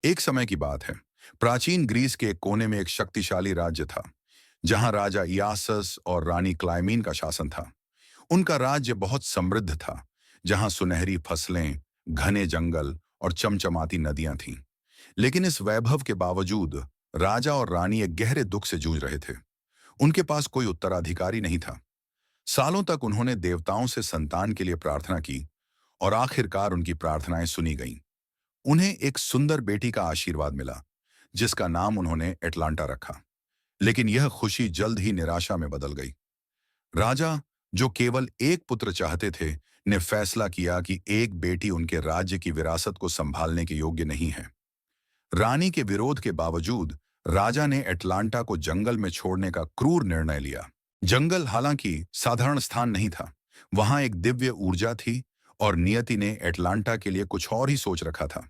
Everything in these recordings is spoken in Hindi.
एक समय की बात है। प्राचीन ग्रीस के एक कोने में एक शक्तिशाली राज्य था, जहां राजा इयासस और रानी क्लाइमीन का शासन था। उनका राज्य बहुत समृद्ध था, जहां सुनहरी फसलें, घने जंगल और चमचमाती नदियां थीं। लेकिन इस वैभव के बावजूद राजा और रानी एक गहरे दुख से जूझ रहे थे। उनके पास कोई उत्तराधिकारी नहीं था। सालों तक उन्होंने देवताओं से संतान के लिए प्रार्थना की और आखिरकार उनकी प्रार्थनाएं सुनी गईं। उन्हें एक सुंदर बेटी का आशीर्वाद मिला, जिसका नाम उन्होंने एटलांटा रखा। लेकिन यह खुशी जल्द ही निराशा में बदल गई। राजा, जो केवल एक पुत्र चाहते थे, ने फैसला किया कि एक बेटी उनके राज्य की विरासत को संभालने के योग्य नहीं है। रानी के विरोध के बावजूद राजा ने एटलांटा को जंगल में छोड़ने का क्रूर निर्णय लिया। जंगल हालांकि साधारण स्थान नहीं था, वहां एक दिव्य ऊर्जा थी और नियति ने एटलांटा के लिए कुछ और ही सोच रखा था।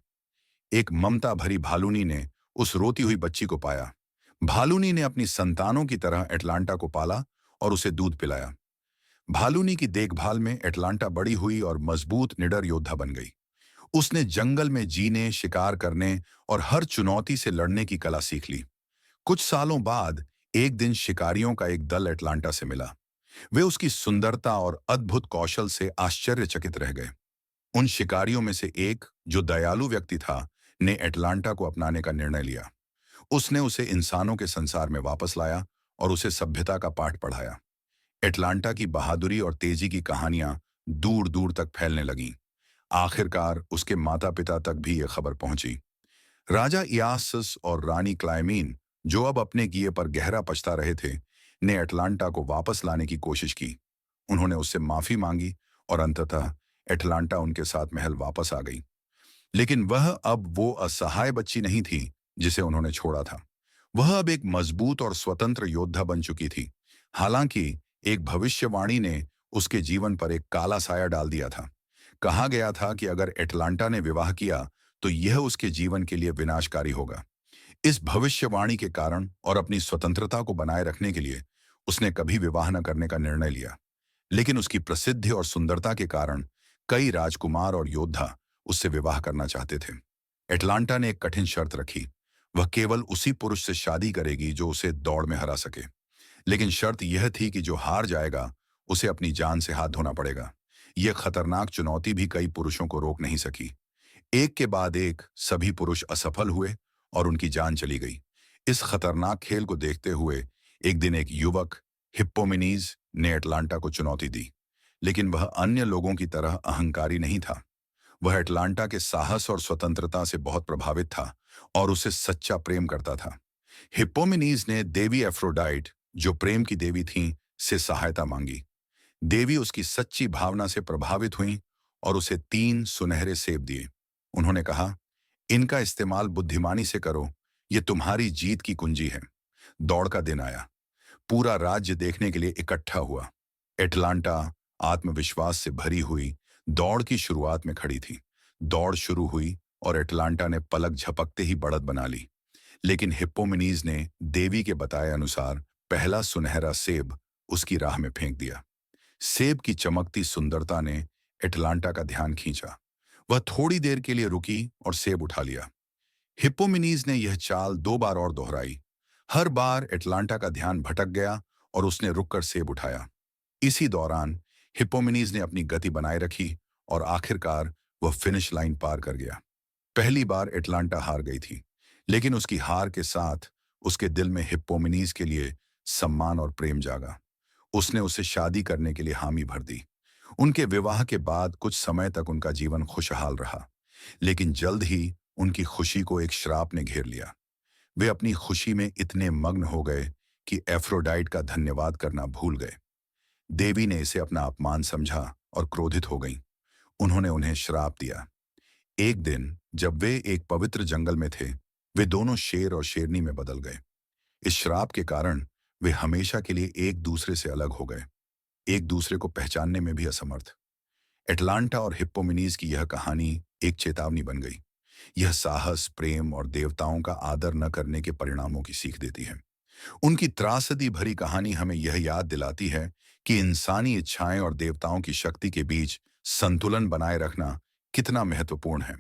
एक ममता भरी भालूनी ने उस रोती हुई बच्ची को पाया। भालूनी ने अपनी संतानों की तरह एटलांटा को पाला और उसे दूध पिलाया। भालूनी की देखभाल में एटलांटा बड़ी हुई और मजबूत निडर योद्धा बन गई। उसने जंगल में जीने, शिकार करने और हर चुनौती से लड़ने की कला सीख ली। कुछ सालों बाद एक दिन शिकारियों का एक दल एटलांटा से मिला। वे उसकी सुंदरता और अद्भुत कौशल से आश्चर्यचकित रह गए। उन शिकारियों में से एक, जो दयालु व्यक्ति था, ने एटलांटा को अपनाने का निर्णय लिया। उसने उसे इंसानों के संसार में वापस लाया और उसे सभ्यता का पाठ पढ़ाया। एटलांटा की बहादुरी और तेजी की कहानियां दूर दूर तक फैलने लगीं। आखिरकार उसके माता पिता तक भी ये खबर पहुंची। राजा इयासस और रानी क्लाइमीन, जो अब अपने किए पर गहरा पछता रहे थे, ने एटलांटा को वापस लाने की कोशिश की। उन्होंने उससे माफी मांगी और अंततः एटलांटा उनके साथ महल वापस आ गई। लेकिन वह अब वो असहाय बच्ची नहीं थी जिसे उन्होंने छोड़ा था। वह अब एक मजबूत और स्वतंत्र योद्धा बन चुकी थी। हालांकि एक भविष्यवाणी ने उसके जीवन पर एक काला साया डाल दिया था। कहा गया था कि अगर एटलांटा ने विवाह किया तो यह उसके जीवन के लिए विनाशकारी होगा। इस भविष्यवाणी के कारण और अपनी स्वतंत्रता को बनाए रखने के लिए उसने कभी विवाह न करने का निर्णय लिया। लेकिन उसकी प्रसिद्धि और सुंदरता के कारण कई राजकुमार और योद्धा उससे विवाह करना चाहते थे। एटलांटा ने एक कठिन शर्त रखी। वह केवल उसी पुरुष से शादी करेगी जो उसे दौड़ में हरा सके। लेकिन शर्त यह थी कि जो हार जाएगा उसे अपनी जान से हाथ धोना पड़ेगा। यह खतरनाक चुनौती भी कई पुरुषों को रोक नहीं सकी। एक के बाद एक सभी पुरुष असफल हुए और उनकी जान चली गई। इस खतरनाक खेल को देखते हुए एक दिन एक युवक, हिप्पोमेनीज, ने एटलांटा को चुनौती दी। लेकिन वह अन्य लोगों की तरह अहंकारी नहीं था। वह एटलांटा के साहस और स्वतंत्रता से बहुत प्रभावित था और उसे सच्चा प्रेम करता था। हिप्पोमेनीज ने देवी एफ्रोडाइट, जो प्रेम की देवी थीं, से सहायता मांगी। देवी उसकी सच्ची भावना से प्रभावित हुई और उसे 3 सुनहरे सेब दिए। उन्होंने कहा, इनका इस्तेमाल बुद्धिमानी से करो, ये तुम्हारी जीत की कुंजी है। दौड़ का दिन आया। पूरा राज्य देखने के लिए इकट्ठा हुआ। एटलांटा आत्मविश्वास से भरी हुई दौड़ की शुरुआत में खड़ी थी। दौड़ शुरू हुई और एटलांटा ने पलक झपकते ही बढ़त बना ली। लेकिन हिप्पोमेनीज ने देवी के बताए अनुसार पहला सुनहरा सेब उसकी राह में फेंक दिया। सेब की चमकती सुंदरता ने एटलांटा का ध्यान खींचा। वह थोड़ी देर के लिए रुकी और सेब उठा लिया। हिप्पोमेनीज ने यह चाल 2 बार और दोहराई। हर बार एटलांटा का ध्यान भटक गया और उसने रुककर सेब उठाया। इसी दौरान हिप्पोमेनीज ने अपनी गति बनाए रखी और आखिरकार वह फिनिश लाइन पार कर गया। पहली बार एटलांटा हार गई थी, लेकिन उसकी हार के साथ उसके दिल में हिप्पोमेनीज के लिए सम्मान और प्रेम जागा। उसने उसे शादी करने के लिए हामी भर दी। उनके विवाह के बाद कुछ समय तक उनका जीवन खुशहाल रहा। लेकिन जल्द ही उनकी खुशी को एक श्राप ने घेर लिया। वे अपनी खुशी में इतने मग्न हो गए कि एफ्रोडाइट का धन्यवाद करना भूल गए। देवी ने इसे अपना अपमान समझा और क्रोधित हो गईं। उन्होंने उन्हें श्राप दिया। एक दिन जब वे एक पवित्र जंगल में थे, वे दोनों शेर और शेरनी में बदल गए। इस श्राप के कारण वे हमेशा के लिए एक दूसरे से अलग हो गए, एक दूसरे को पहचानने में भी असमर्थ। एटलांटा और हिप्पोमेनीज की यह कहानी एक चेतावनी बन गई। यह साहस, प्रेम और देवताओं का आदर न करने के परिणामों की सीख देती है। उनकी त्रासदी भरी कहानी हमें यह याद दिलाती है कि इंसानी इच्छाएं और देवताओं की शक्ति के बीच संतुलन बनाए रखना कितना महत्वपूर्ण है।